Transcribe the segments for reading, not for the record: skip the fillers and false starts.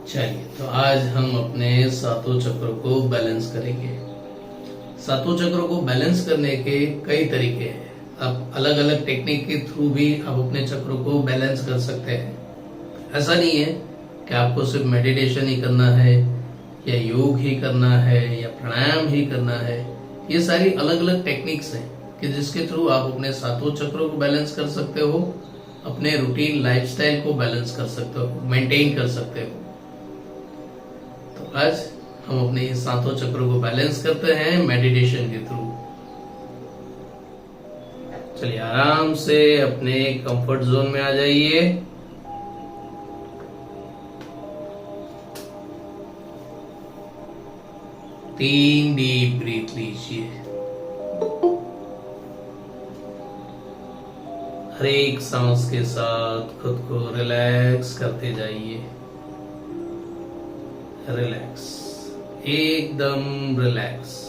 चलिए, तो आज हम अपने सातों चक्रों को बैलेंस करेंगे। सातों चक्रों को बैलेंस करने के कई तरीके हैं। आप अलग अलग टेक्निक के थ्रू भी आप अपने चक्रों को बैलेंस कर सकते हैं। ऐसा नहीं है कि आपको सिर्फ मेडिटेशन ही करना है या योग ही करना है या प्राणायाम ही करना है। ये सारी अलग अलग टेक्निक्स हैं कि जिसके थ्रू आप अपने सातों चक्रों को बैलेंस कर सकते हो, अपने रूटीन लाइफस्टाइल को बैलेंस कर सकते हो, मेंटेन कर सकते हो। तो आज हम अपने सातों चक्रों को बैलेंस करते हैं मेडिटेशन के थ्रू। चलिए, आराम से अपने कंफर्ट जोन में आ जाइए। तीन डीप ब्रीथ लीजिए। हर एक सांस के साथ खुद को रिलैक्स करते जाइए। रिलैक्स, एकदम रिलैक्स।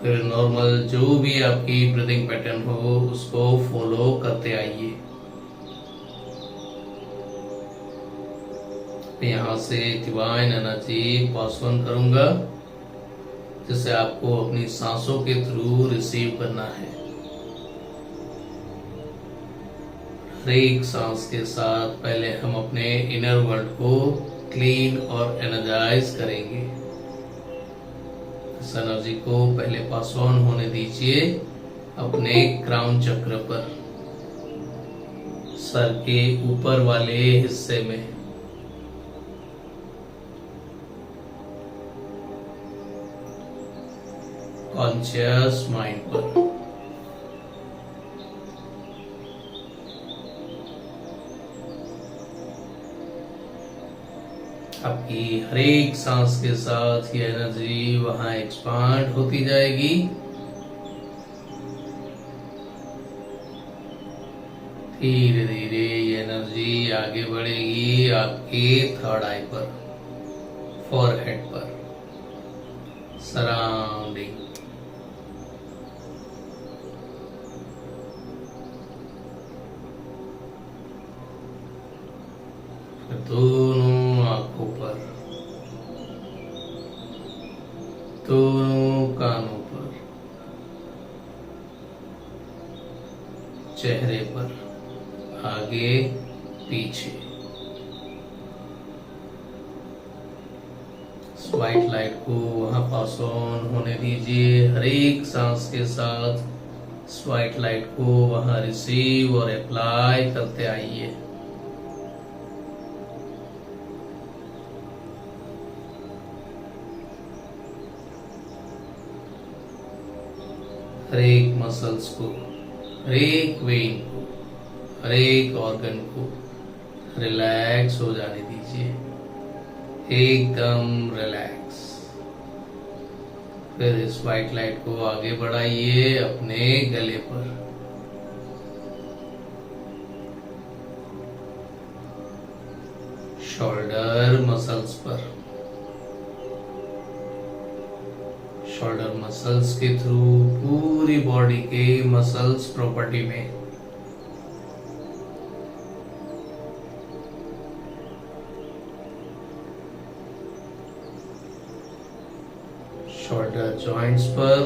फिर नॉर्मल जो भी आपकी ब्रीदिंग पैटर्न हो उसको फॉलो करते आइए। यहां से डिवाइन एनर्जी पास ऑन करूंगा, जिसे आपको अपनी सांसों के थ्रू रिसीव करना है। हर एक सांस के साथ पहले हम अपने इनर वर्ल्ड को क्लीन और एनर्जाइज करेंगे। इस एनर्जी को पहले पास ऑन होने दीजिए अपने क्राउन चक्र पर, सर के ऊपर वाले हिस्से में। कॉन्शियस माइंड पर। आपकी हर एक सांस के साथ ये एनर्जी वहां एक्सपांड होती जाएगी। धीरे धीरे ये एनर्जी आगे बढ़ेगी आपके थर्ड आई पर, फॉरहेड पर, सराउंडिंग, दोनों आंखों पर, दोनों कानों पर, चेहरे पर, आगे पीछे। व्हाइट लाइट को वहां पास ऑन होने दीजिए। हर एक सांस के साथ व्हाइट लाइट को वहां रिसीव और अप्लाई करते आइए। हर एक मसल्स को, हर एक वेन को, हर एक ऑर्गन को रिलैक्स हो जाने दीजिए, एकदम रिलैक्स। फिर इस व्हाइट लाइट को आगे बढ़ाइए अपने गले पर, शोल्डर मसल्स पर। शोल्डर मसल्स के थ्रू पूरी बॉडी के मसल्स प्रॉपर्टी में, शोल्डर जॉइंट्स पर,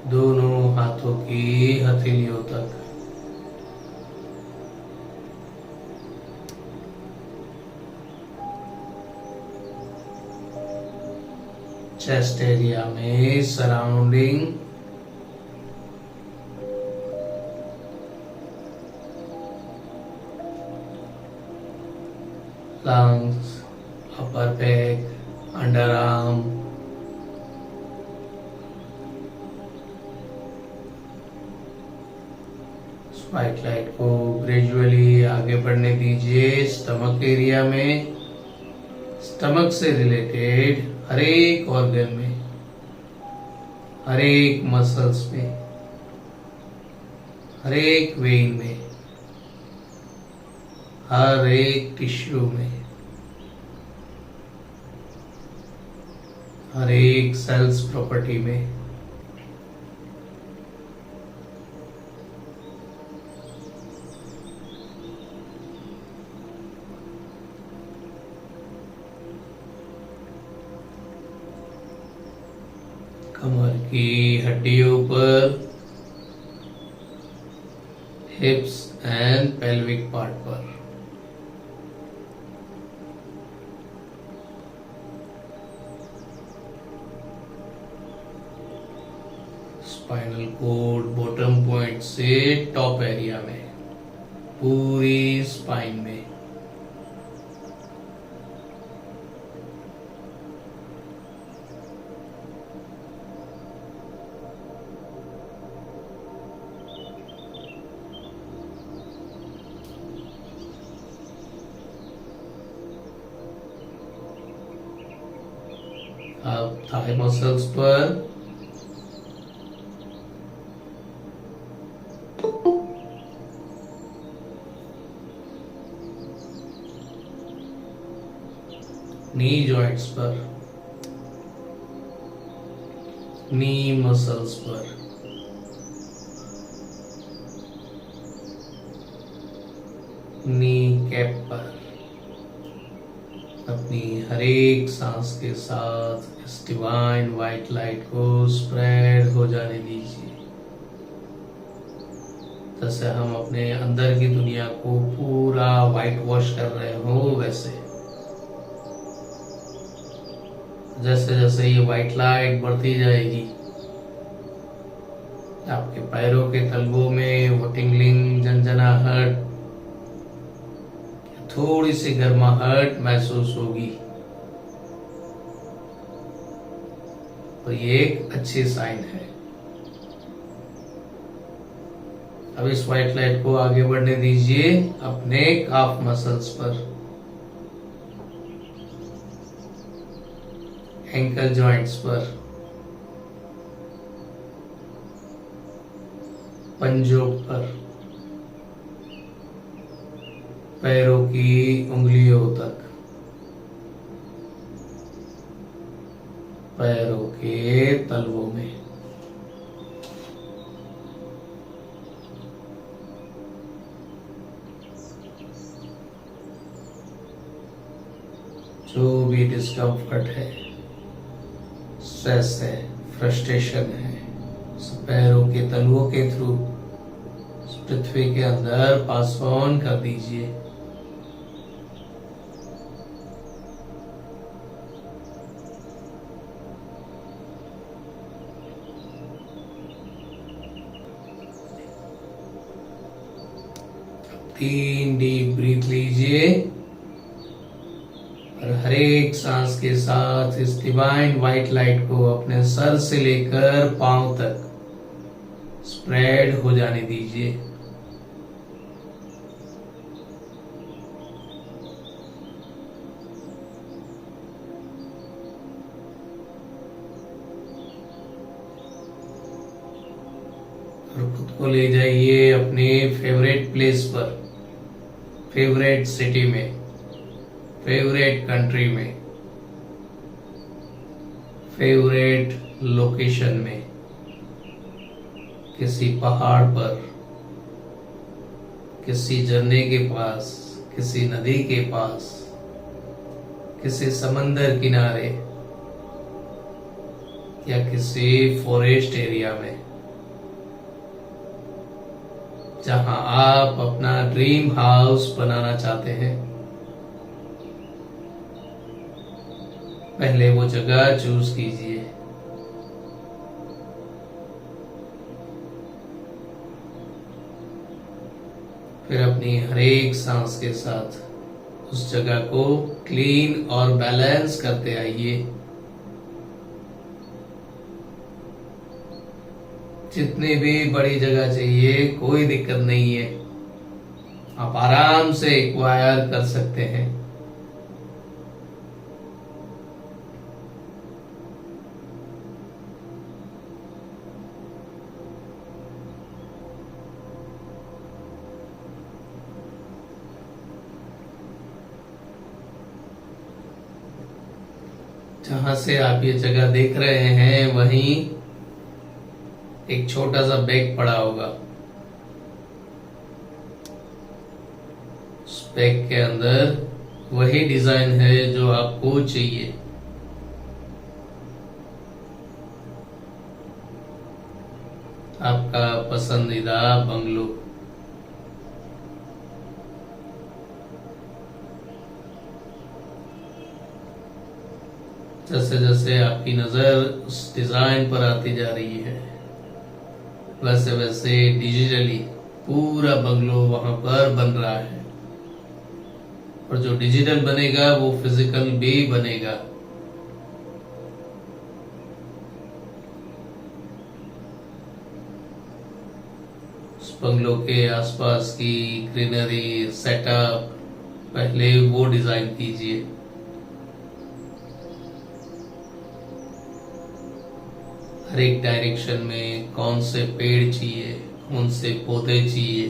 दोनों हाथों की हथेलियों तक, चेस्ट एरिया में surrounding, lungs, upper back, under arm, white light को ग्रेजुअली आगे बढ़ने दीजिए स्टमक एरिया में, स्टमक से रिलेटेड हर एक ऑर्गन में, हर एक मसल्स में, हर एक वेन में, हर एक टिश्यू में। हर एक सेल्स प्रॉपर्टी में। कमर की हड्डियों पर, हिप्स एंड पेल्विक पार्ट पर, स्पाइनल कोड बॉटम पॉइंट से टॉप एरिया में, पूरी स्पाइन में। अब थाई मसल्स पर, नी जॉइंट्स पर, नी मसल्स पर, नी कैप पर अपनी हर एक सांस के साथ इस डिवाइन व्हाइट लाइट को स्प्रेड हो जाने दीजिए, जैसे हम अपने अंदर की दुनिया को पूरा व्हाइट वॉश कर रहे हो वैसे। जैसे जैसे ये व्हाइट लाइट बढ़ती जाएगी, आपके पैरों के तलवों में वो टिंगलिंग, झंझनाहट, थोड़ी सी गर्माहट महसूस होगी, तो ये एक अच्छी साइन है। अब इस व्हाइट लाइट को आगे बढ़ने दीजिए अपने काफ मसल्स पर, एंकल जॉइंट्स पर, पंजों पर, पैरों की उंगलियों तक, पैरों के तलवों में। जो भी डिस्कम्फर्ट है, स्ट्रेस है, फ्रस्ट्रेशन है, पैरों के तलवों के थ्रू पृथ्वी के अंदर पास ऑन कर दीजिए। तीन डीप ब्रीथ लीजिए और हर एक सांस के साथ इस डिवाइन व्हाइट लाइट को अपने सर से लेकर पांव तक स्प्रेड हो जाने दीजिए। और खुद को ले जाइए अपने फेवरेट प्लेस पर, फेवरेट सिटी में, फेवरेट कंट्री में, फेवरेट लोकेशन में, किसी पहाड़ पर, किसी झरने के पास, किसी नदी के पास, किसी समंदर किनारे या किसी फॉरेस्ट एरिया में, जहां आप अपना ड्रीम हाउस बनाना चाहते हैं। पहले वो जगह चूज कीजिए। फिर अपनी हर एक सांस के साथ उस जगह को क्लीन और बैलेंस करते आइए। जितनी भी बड़ी जगह चाहिए कोई दिक्कत नहीं है, आप आराम से एक्वायर कर सकते हैं। जहां से आप ये जगह देख रहे हैं वहीं एक छोटा सा बैग पड़ा होगा। उस बैग के अंदर वही डिजाइन है जो आपको चाहिए। आपका पसंदीदा बंगलो। जैसे जैसे आपकी नजर उस डिजाइन पर आती जा रही है, वैसे वैसे डिजिटली पूरा बंगलो वहां पर बन रहा है। और जो डिजिटल बनेगा वो फिजिकल भी बनेगा। उस बंगलो के आसपास की ग्रीनरी सेटअप पहले वो डिजाइन कीजिए। हर एक डायरेक्शन में कौन से पेड़ चाहिए, कौन से पौधे चाहिए,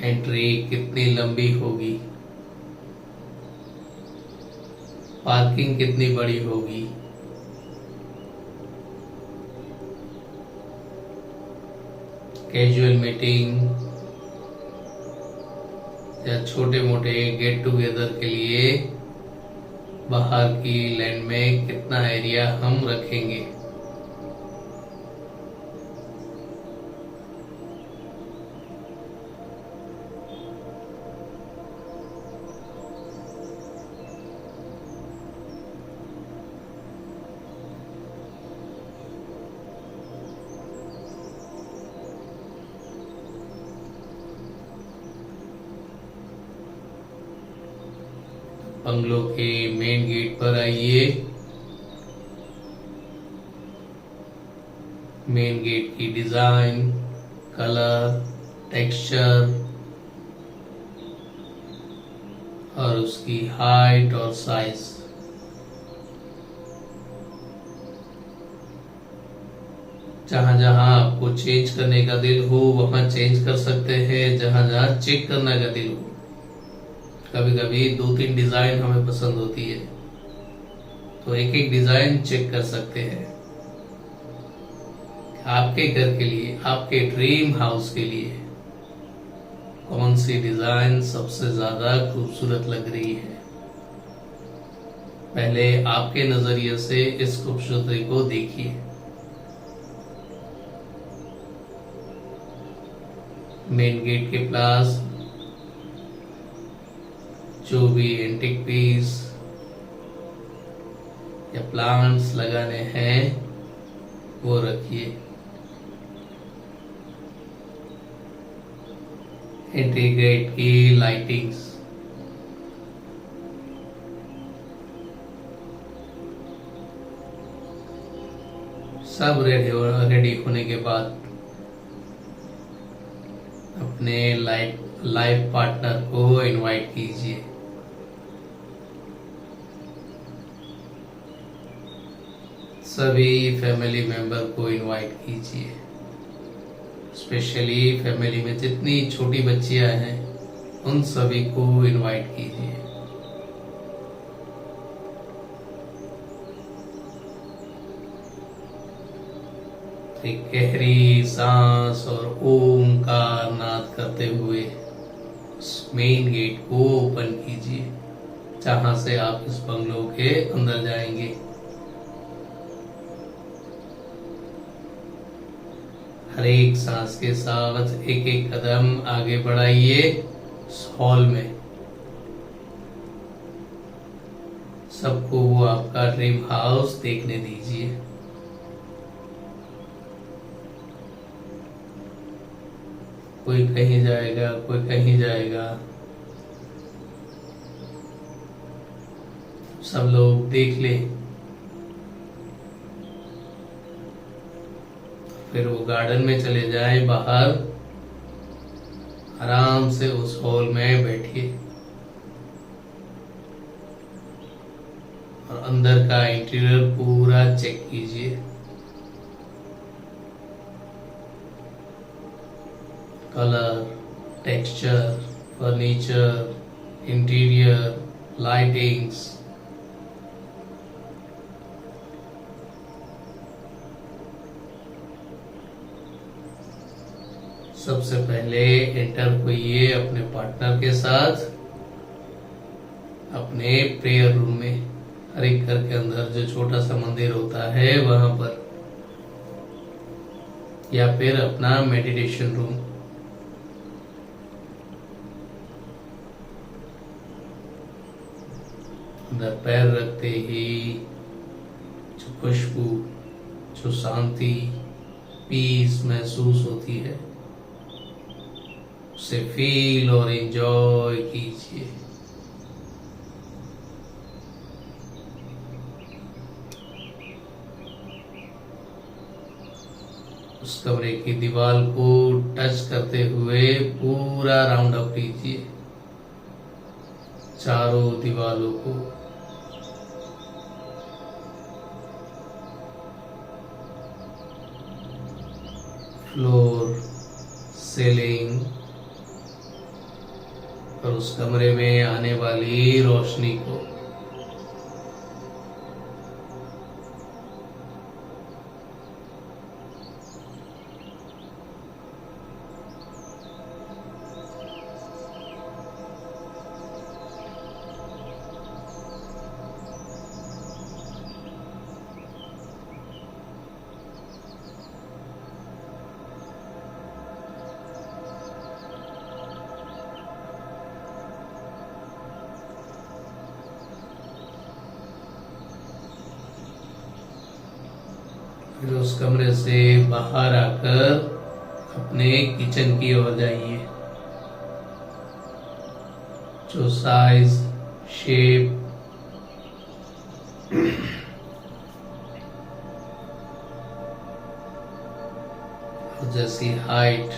एंट्री कितनी लंबी होगी, पार्किंग कितनी बड़ी होगी, कैजुअल मीटिंग या छोटे मोटे गेट टुगेदर के लिए बाहर की लैंड में कितना एरिया हम रखेंगे। बंगलो के मेन गेट पर आइए। मेन गेट की डिजाइन, कलर, टेक्सचर और उसकी हाइट और साइज जहां जहां आपको चेंज करने का दिल हो वहां चेंज कर सकते हैं, जहां जहां चेक करने का दिल हो। कभी कभी 2-3 डिजाइन हमें पसंद होती है तो एक एक डिजाइन चेक कर सकते हैं। आपके घर के लिए, आपके ड्रीम हाउस के लिए कौन सी डिजाइन सबसे ज्यादा खूबसूरत लग रही है। पहले आपके नजरिए से इस खूबसूरती को देखिए। मेन गेट के पास जो भी एंटिक पीस या प्लांट्स लगाने हैं वो रखिए। एंट्री गेट की लाइटिंग्स, सब रेडी होने के बाद अपने लाइफ पार्टनर को इनवाइट कीजिए। सभी फैमिली मेंबर को इनवाइट कीजिए। स्पेशली फैमिली में जितनी छोटी बच्चियां हैं उन सभी को इनवाइट कीजिए। एक गहरी सांस और ओम का नाद करते हुए मेन गेट को ओपन कीजिए, जहां से आप इस बंगलो के अंदर जाएंगे। हर एक सांस के साथ एक एक कदम आगे बढ़ाइए इस हॉल में। सबको वो आपका ड्रीम हाउस देखने दीजिए। कोई कहीं जाएगा, कोई कहीं जाएगा, सब लोग देख ले। फिर वो गार्डन में चले जाए, बाहर आराम से उस हॉल में बैठिए और अंदर का इंटीरियर पूरा चेक कीजिए। Colour, texture, furniture, interior, lightings, सबसे पहले एंटर होइए अपने पार्टनर के साथ अपने प्रेयर रूम में। हर एक घर के अंदर जो छोटा सा मंदिर होता है वहां पर, या फिर अपना मेडिटेशन रूम। अंदर पैर रखते ही जो खुशबू, जो शांति, पीस महसूस होती है, उसे फील और एंजॉय कीजिए। उस कमरे की दीवार को टच करते हुए पूरा राउंड अप कीजिए, चारों दीवारों को। फ्लोर, सीलिंग और उस कमरे में आने वाली रोशनी को। फिर उस कमरे से बाहर आकर अपने किचन की ओर जाइए। जो साइज, शेप, जैसी हाइट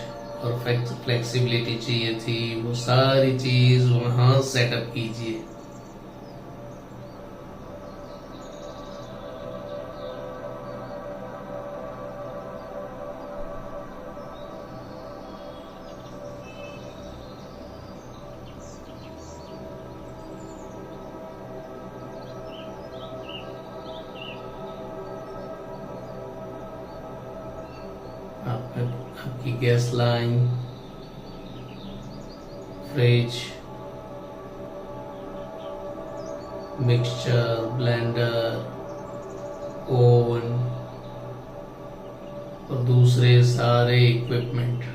और फ्लेक्सिबिलिटी चाहिए थी, वो सारी चीज वहां सेटअप कीजिए। आपकी gas line, fridge, mixture blender, oven और दूसरे सारे इक्विपमेंट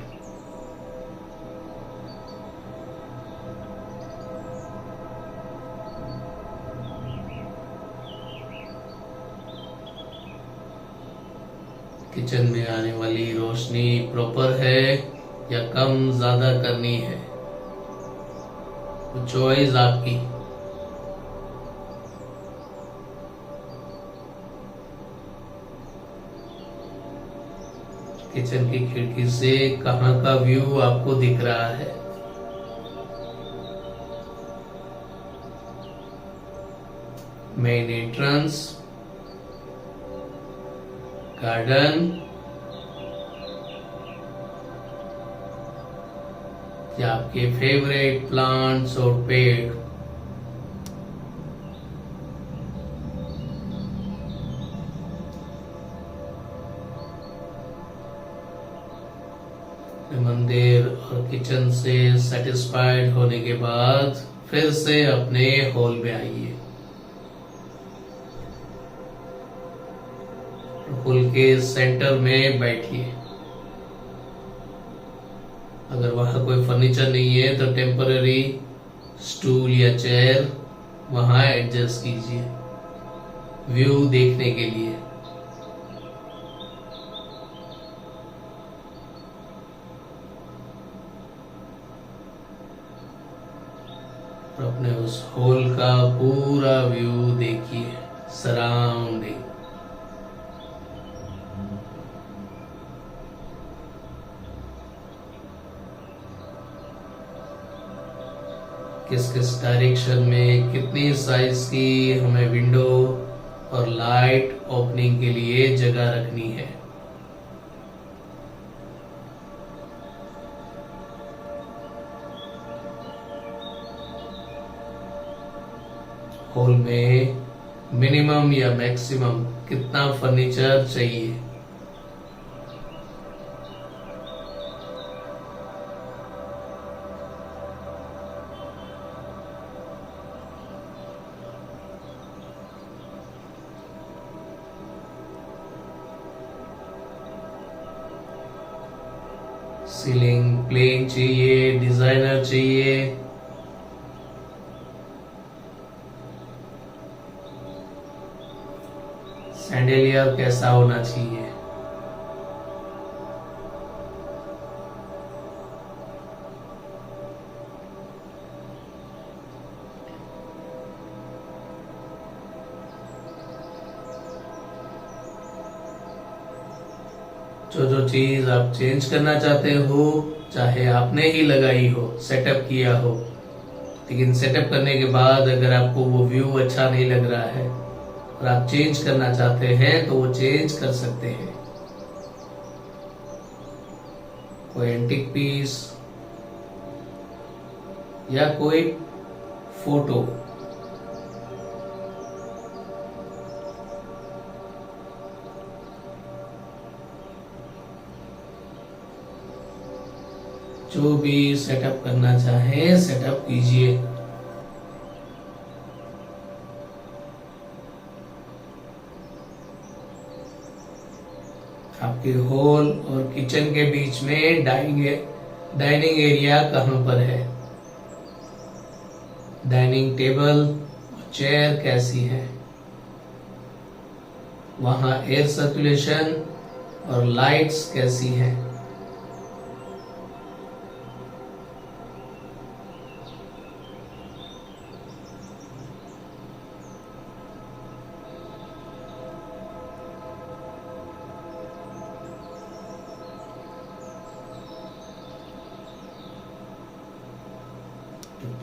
किचन में आने वाली रोशनी प्रॉपर है या कम ज्यादा करनी है, वो चॉइस आपकी। किचन की खिड़की से कहाँ का व्यू आपको दिख रहा है? मेन एंट्रेंस, गार्डन या आपके फेवरेट प्लांट्स और पेड़। मंदिर और किचन से सेटिस्फाइड होने के बाद फिर से अपने हॉल में आइए। हॉल के सेंटर में बैठिए। अगर वहां कोई फर्नीचर नहीं है तो टेम्पररी स्टूल या चेयर वहां एडजस्ट कीजिए व्यू देखने के लिए। और अपने उस हॉल का पूरा व्यू देखिए, सराउंडिंग। किस किस डायरेक्शन में कितनी साइज की हमें विंडो और लाइट ओपनिंग के लिए जगह रखनी है। हॉल में मिनिमम या मैक्सिमम कितना फर्नीचर चाहिए? सीलिंग प्लेन चाहिए, डिजाइनर चाहिए? सैंडलियर कैसा होना चाहिए? जो जो चीज आप चेंज करना चाहते हो, चाहे आपने ही लगाई हो, सेटअप किया हो, लेकिन सेटअप करने के बाद अगर आपको वो व्यू अच्छा नहीं लग रहा है और आप चेंज करना चाहते हैं तो वो चेंज कर सकते हैं। कोई एंटिक पीस या कोई फोटो, जो भी सेटअप करना चाहें सेटअप कीजिए। आपके हॉल और किचन के बीच में डाइनिंग एरिया कहाँ पर है? डाइनिंग टेबल चेयर कैसी है? वहां एयर सर्कुलेशन और लाइट्स कैसी है?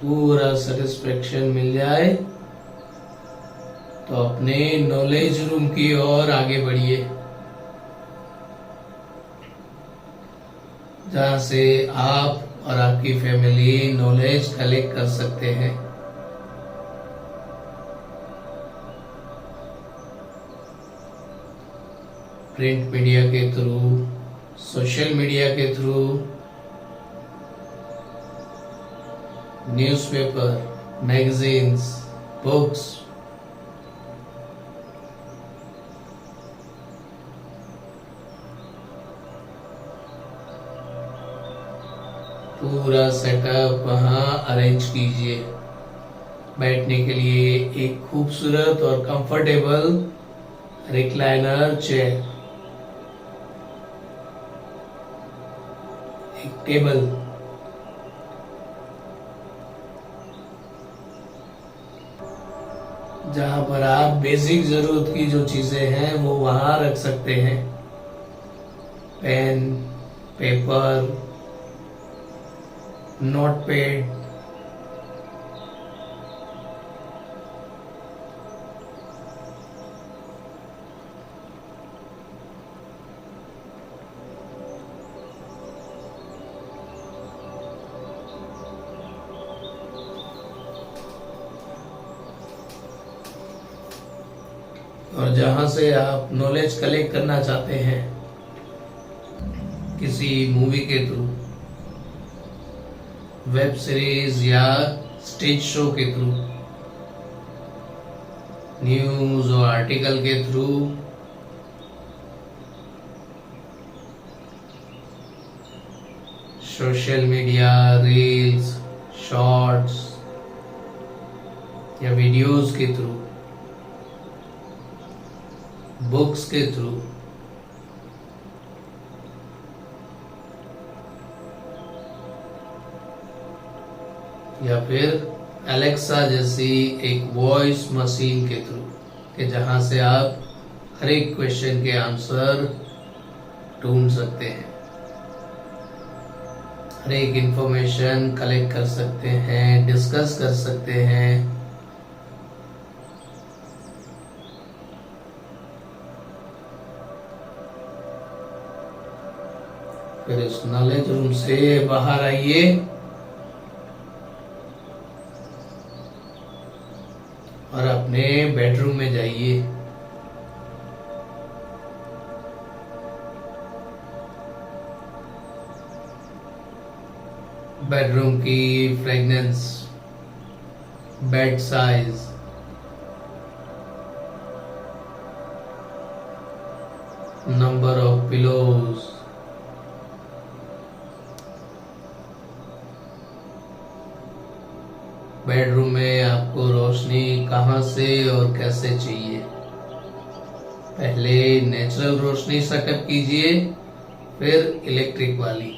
पूरा सेटिस्फेक्शन मिल जाए तो अपने नॉलेज रूम की ओर आगे बढ़िए, जहां से आप और आपकी फैमिली नॉलेज कलेक्ट कर सकते हैं। प्रिंट मीडिया के थ्रू, सोशल मीडिया के थ्रू, न्यूज़पेपर, मैगजीन्स, बुक्स, पूरा सेटअप वहां अरेंज कीजिए। बैठने के लिए एक खूबसूरत और कंफर्टेबल रिक्लाइनर चेयर, एक टेबल, जहां पर आप बेसिक जरूरत की जो चीजें हैं वो वहां रख सकते हैं। पेन, पेपर, नोटपैड, और जहां से आप नॉलेज कलेक्ट करना चाहते हैं किसी मूवी के थ्रू, वेब सीरीज या स्टेज शो के थ्रू, न्यूज और आर्टिकल के through, social media, reels, shorts या वीडियोस के थ्रू, बुक्स के थ्रू, या फिर एलेक्सा जैसी एक वॉइस मशीन के थ्रू, कि जहां से आप हर एक क्वेश्चन के आंसर ढूंढ सकते हैं, हर एक इंफॉर्मेशन कलेक्ट कर सकते हैं, डिस्कस कर सकते हैं। फिर इस नॉलेज रूम से बाहर आइए और अपने बेडरूम में जाइए। बेडरूम की fragrance, bed size, number of pillows, bedroom में आपको रोशनी कहां से और कैसे चाहिए। पहले नेचुरल रोशनी सेटअप कीजिए, फिर इलेक्ट्रिक वाली।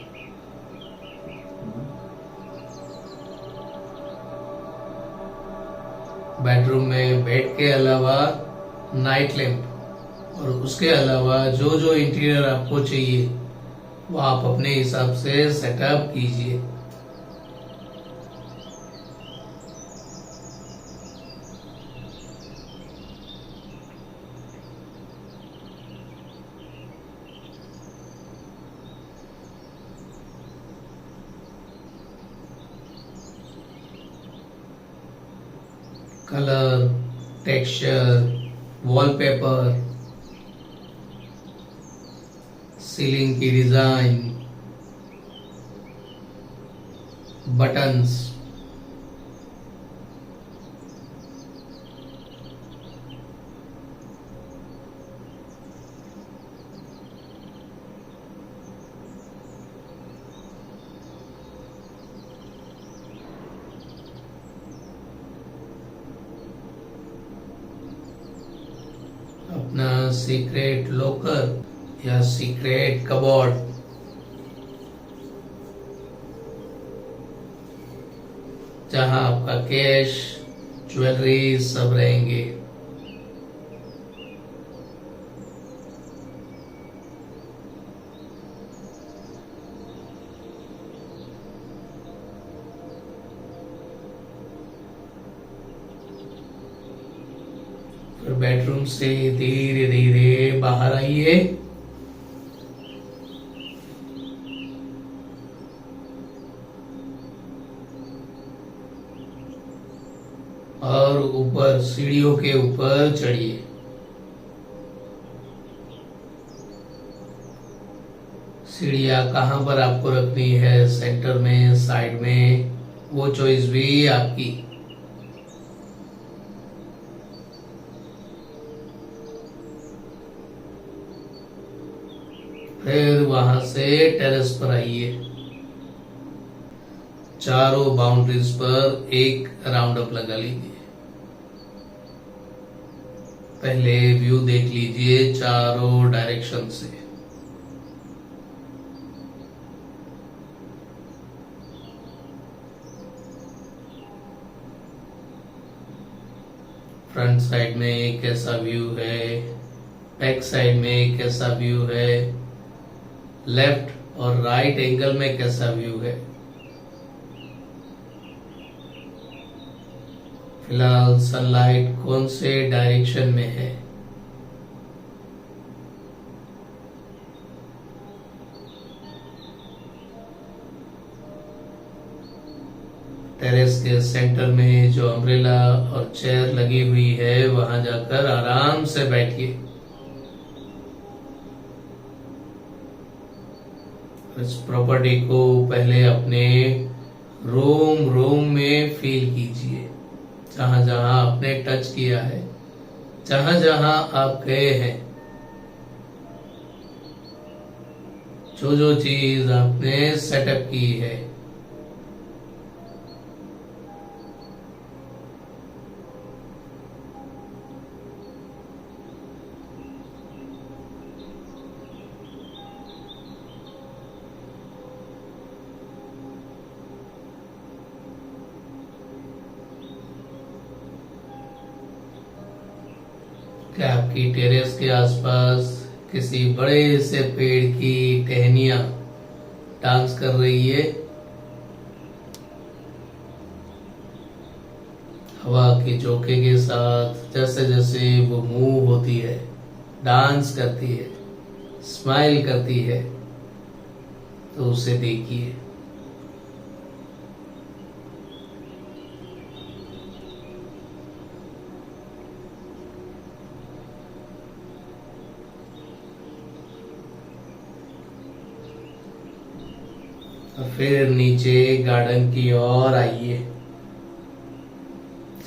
बेडरूम में बेड के अलावा नाइट लैंप और उसके अलावा जो जो इंटीरियर आपको चाहिए वो आप अपने हिसाब से सेटअप कीजिए। कलर, टेक्सचर, वॉलपेपर, सीलिंग की डिजाइन, बटन्स, अपना सीक्रेट लॉकर या सीक्रेट कबोर्ड, जहां आपका कैश, ज्वेलरी सब रहेंगे। फिर बेडरूम से धीरे धीरे बाहर आइए। और ऊपर सीढ़ियों के ऊपर चढ़िए। सीढ़ियां कहां पर आपको रखनी है, सेंटर में, साइड में, वो चॉइस भी आपकी। फिर वहां से टेरेस पर आइए। चारों बाउंड्रीज पर एक राउंड अप लगा लीजिए। पहले व्यू देख लीजिए चारों डायरेक्शन से। फ्रंट साइड में कैसा व्यू है, बैक साइड में कैसा व्यू है, लेफ्ट और राइट एंगल में कैसा व्यू है। फिलहाल सनलाइट कौन से डायरेक्शन में है। टेरेस के सेंटर में जो अम्ब्रेला और चेयर लगी हुई है वहां जाकर आराम से बैठिए। इस प्रॉपर्टी को पहले अपने रूम में फील कीजिए। जहां जहां आपने टच किया है, जहां जहां आप गए हैं, जो जो चीज आपने सेटअप की है, क्या आपकी टेरेस के आसपास किसी बड़े से पेड़ की टहनियां डांस कर रही है। हवा के झोंके के साथ जैसे जैसे वो मूव होती है, डांस करती है, स्माइल करती है, तो उसे देखिए। फिर नीचे गार्डन की ओर आइए,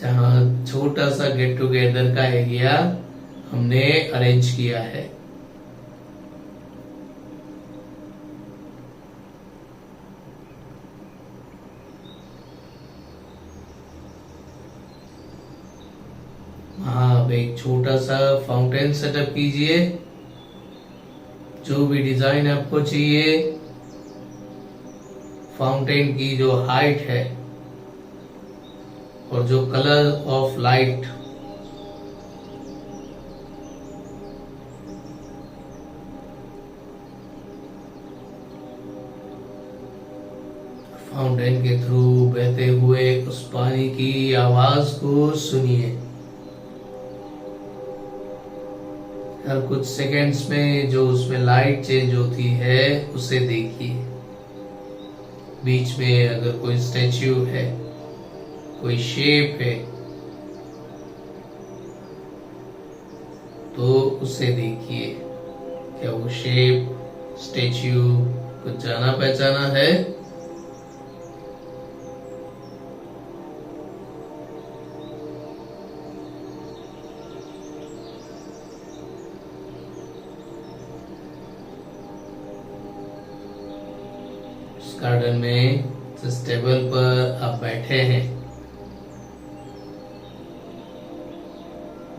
जहां छोटा सा गेट टुगेदर का एरिया हमने अरेंज किया है। वहां आप एक छोटा सा फाउंटेन सेटअप कीजिए। जो भी डिजाइन आपको चाहिए, फाउंटेन की जो हाइट है और जो कलर ऑफ लाइट, फाउंटेन के थ्रू बहते हुए उस पानी की आवाज को सुनिए। हर कुछ सेकेंड्स में जो उसमें लाइट चेंज होती है उसे देखिए। बीच में अगर कोई स्टैच्यू है, कोई शेप है, तो उसे देखिए। क्या वो शेप, स्टैच्यू कुछ जाना पहचाना है? गार्डन में जिस टेबल पर आप बैठे हैं,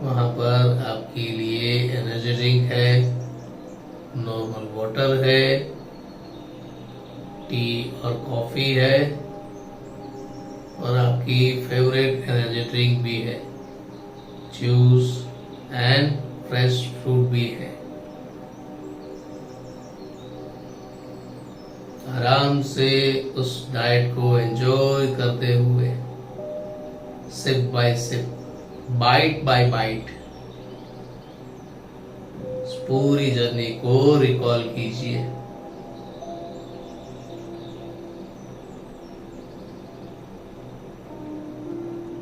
वहां पर आपके लिए एनर्जी ड्रिंक है, नॉर्मल वाटर है, टी और कॉफी है, और आपकी फेवरेट एनर्जी ड्रिंक भी है, जूस एंड फ्रेश फ्रूट भी है। आराम से उस डाइट को एंजॉय करते हुए, sip by sip, bite by bite, पूरी जर्नी को रिकॉल कीजिए।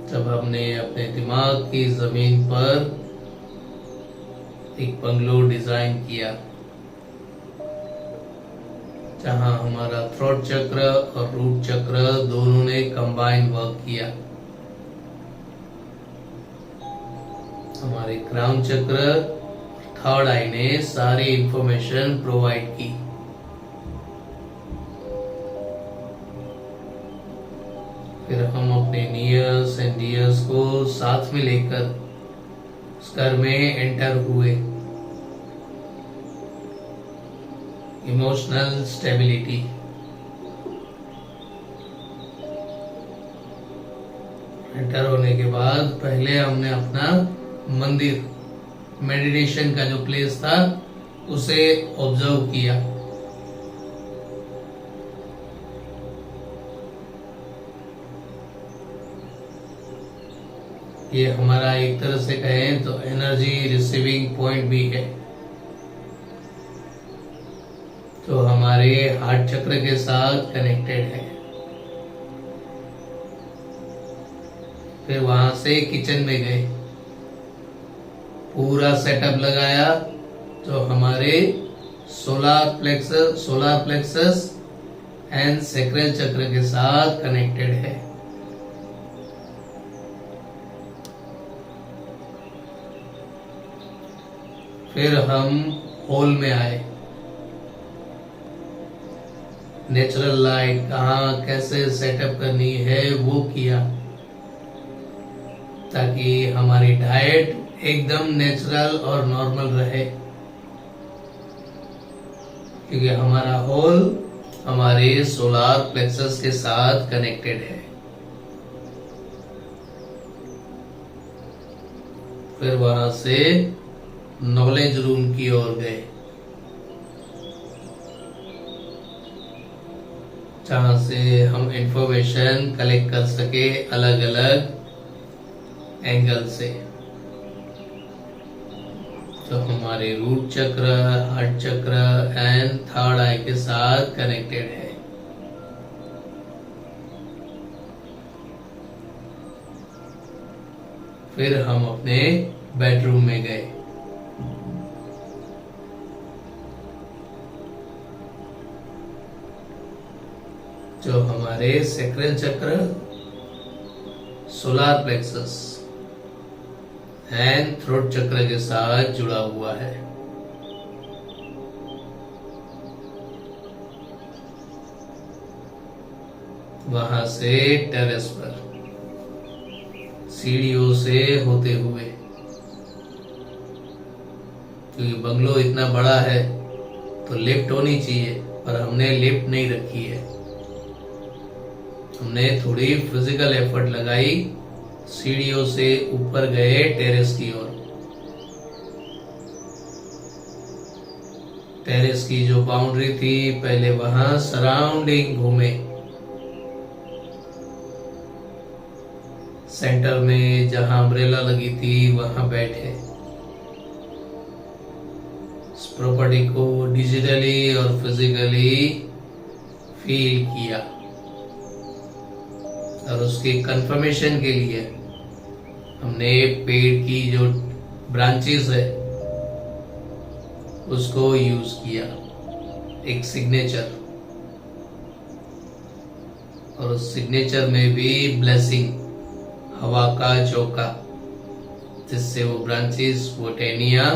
जब हमने अपने दिमाग की जमीन पर एक बंगलो डिजाइन किया, जहां हमारा थ्रोट चक्र और रूट चक्र दोनों ने कंबाइन वर्क किया, हमारे क्राउन चक्र, थर्ड आई ने सारी इंफॉर्मेशन प्रोवाइड की। फिर हम अपने नियर्स एंड डियर्स को साथ में लेकर उस घर में एंटर हुए। इमोशनल स्टेबिलिटी, एंटर होने के बाद पहले हमने अपना मंदिर, मेडिटेशन का जो प्लेस था, उसे ऑब्जर्व किया। ये हमारा एक तरह से कहें तो एनर्जी रिसीविंग पॉइंट भी है, तो हमारे हार्ट चक्र के साथ कनेक्टेड है। फिर वहां से किचन में गए, पूरा सेटअप लगाया जो हमारे सोलार प्लेक्सस एंड सैक्रल चक्र के साथ कनेक्टेड है। फिर हम हॉल में आए। नेचुरल लाइट कहाँ कैसे सेटअप करनी है वो किया, ताकि हमारी डाइट एकदम नेचुरल और नॉर्मल रहे, क्योंकि हमारा हॉल हमारे सोलार प्लेक्सस के साथ कनेक्टेड है। फिर वहां से नॉलेज रूम की ओर गए, जहां से हम इंफॉर्मेशन कलेक्ट कर सके अलग अलग एंगल से। तो हमारे रूट चक्र, हार्ट चक्र एंड थर्ड आई के साथ कनेक्टेड है। फिर हम अपने बेडरूम में गए। जो हमारे सैक्रल चक्र, सोलार प्लेक्सस एंड थ्रोट चक्र के साथ जुड़ा हुआ है। वहां से टेरेस पर सीढ़ियों से होते हुए, क्योंकि बंगलो इतना बड़ा है तो लिफ्ट होनी चाहिए, पर हमने लिफ्ट नहीं रखी है। हमने थोड़ी फिजिकल एफर्ट लगाई, सीढ़ियों से ऊपर गए टेरेस की ओर। टेरेस की जो बाउंड्री थी, पहले वहां सराउंडिंग घूमे, सेंटर में जहां अम्ब्रेला लगी थी वहां बैठे, इस प्रॉपर्टी को डिजिटली और फिजिकली फील किया, और उसकी कंफर्मेशन के लिए हमने पेड़ की जो ब्रांचेस है उसको यूज किया, एक सिग्नेचर, और उस सिग्नेचर में भी ब्लेसिंग, हवा का झोंका, जिससे वो ब्रांचेस, वो टहनियां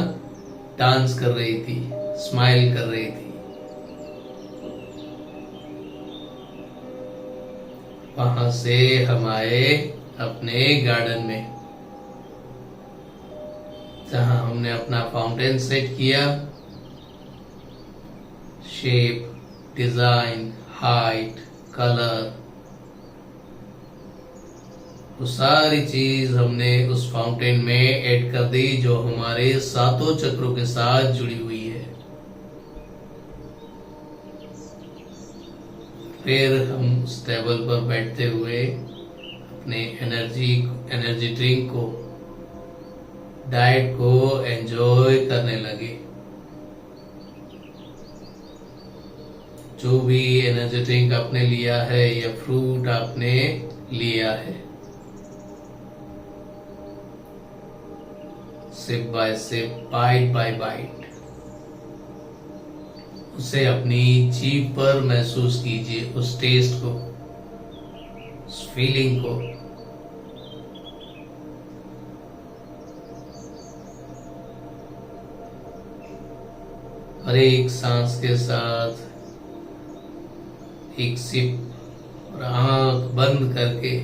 डांस कर रही थी, स्माइल कर रही थी। वहां से हम आए अपने गार्डन में, जहां हमने अपना फाउंटेन सेट किया। शेप, डिजाइन, हाइट, कलर, वो सारी चीज हमने उस फाउंटेन में ऐड कर दी, जो हमारे सातों चक्रों के साथ जुड़ी हुई है। फिर हम उस टेबल पर बैठते हुए अपने एनर्जी ड्रिंक को, डाइट को एंजॉय करने लगे। जो भी एनर्जी ड्रिंक आपने लिया है या फ्रूट आपने लिया है, sip by sip, bite by bite, उसे अपनी जीभ पर महसूस कीजिए, उस टेस्ट को, उस फीलिंग को। हर एक सांस के साथ एक सिप और आंख बंद करके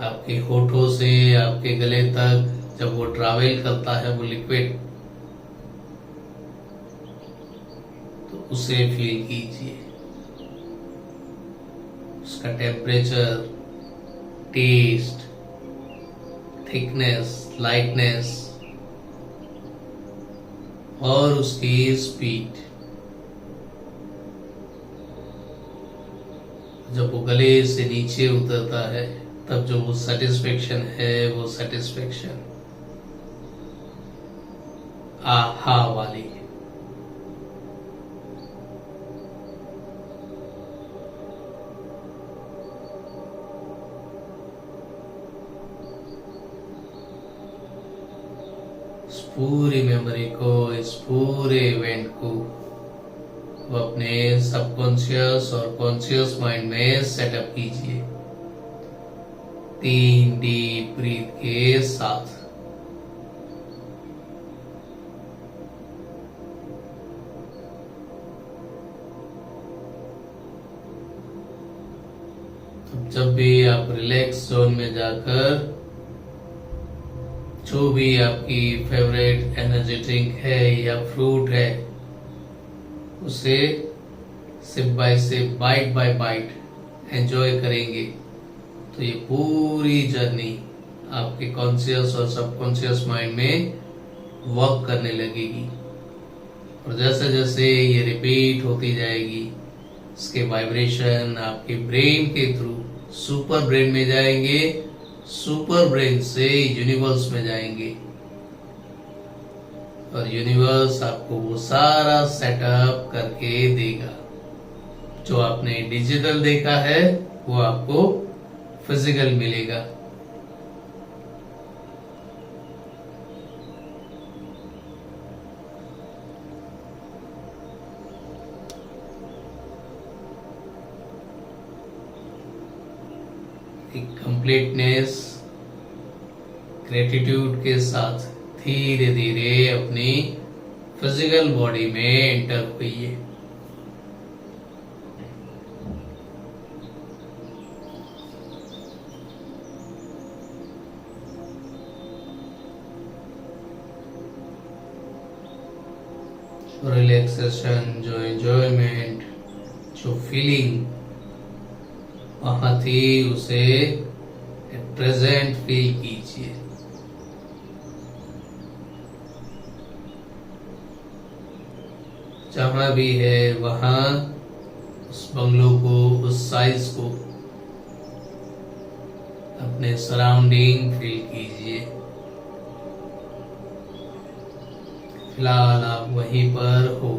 आपके होठों से आपके गले तक जब वो ट्रैवल करता है, वो लिक्विड, तो उसे फील कीजिए, उसका टेम्परेचर, टेस्ट, थिकनेस, लाइटनेस और उसकी स्पीड। जब वो गले से नीचे उतरता है, तब जो वो सेटिस्फेक्शन है, वो सेटिस्फेक्शन आहा वाली। इस पूरी मेमोरी को, इस पूरे इवेंट को वो अपने सबकॉन्शियस और कॉन्शियस माइंड में सेटअप कीजिए, 3 डीप ब्रीथ के साथ। तो जब भी आप रिलैक्स जोन में जाकर जो भी आपकी फेवरेट एनर्जी ड्रिंक है या फ्रूट है, उसे sip by sip, bite by bite enjoy करेंगे, तो ये पूरी जर्नी आपके कॉन्शियस और सबकॉन्शियस माइंड में वर्क करने लगेगी। और जैसे जैसे ये रिपीट होती जाएगी, इसके वाइब्रेशन आपके ब्रेन के थ्रू सुपर ब्रेन में जाएंगे, सुपर ब्रेन से यूनिवर्स में जाएंगे, और यूनिवर्स आपको वो सारा सेटअप करके देगा। जो आपने डिजिटल देखा है वो आपको फिजिकल मिलेगा। कंप्लीटनेस, ग्रेटिट्यूड के साथ धीरे धीरे अपनी फिजिकल बॉडी में एंटर होइए। रिलैक्सेशन, जो एंजॉयमेंट, जो फीलिंग वहां थी उसे एट प्रेजेंट फील कीजिए। जहां भी है वहां उस बंगलो को, उस साइज को, अपने सराउंडिंग फील कीजिए। फिलहाल आप वहीं पर हो।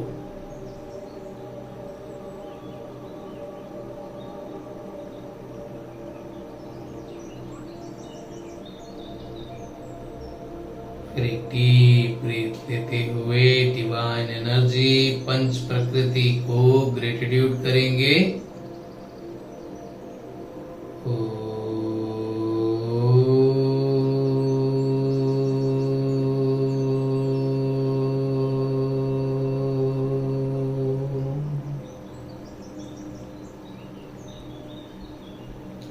फिर एक डीप ब्रीथ लेते हुए डिवाइन एनर्जी, पंच प्रकृति को ग्रेटिट्यूड करेंगे।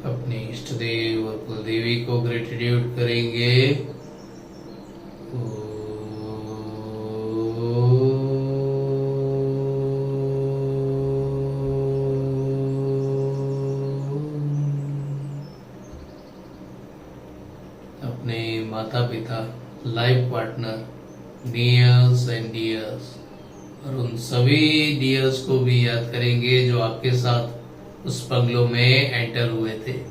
अपने इष्ट देव और कुलदेवी को ग्रेटिट्यूड करेंगे। अपने माता पिता, life partner, nears and dears, और उन सभी डियर्स को भी याद करेंगे जो आपके साथ उस बंगलो में एंटर हुए थे।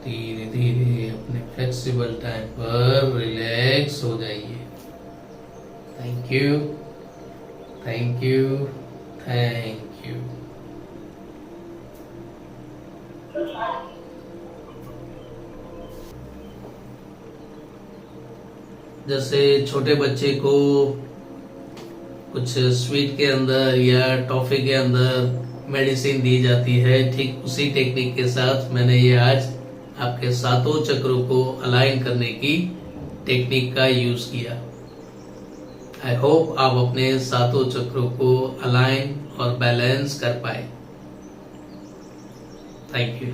धीरे धीरे अपने फ्लेक्सिबल टाइम पर रिलैक्स हो जाइए। Thank you, thank you, thank you. जैसे छोटे बच्चे को कुछ स्वीट के अंदर या टॉफी के अंदर मेडिसिन दी जाती है, ठीक उसी टेक्निक के साथ मैंने ये आज आपके सातों चक्रों को अलाइन करने की टेक्निक का यूज किया। आई होप आप अपने सातों चक्रों को अलाइन और बैलेंस कर पाए। Thank you.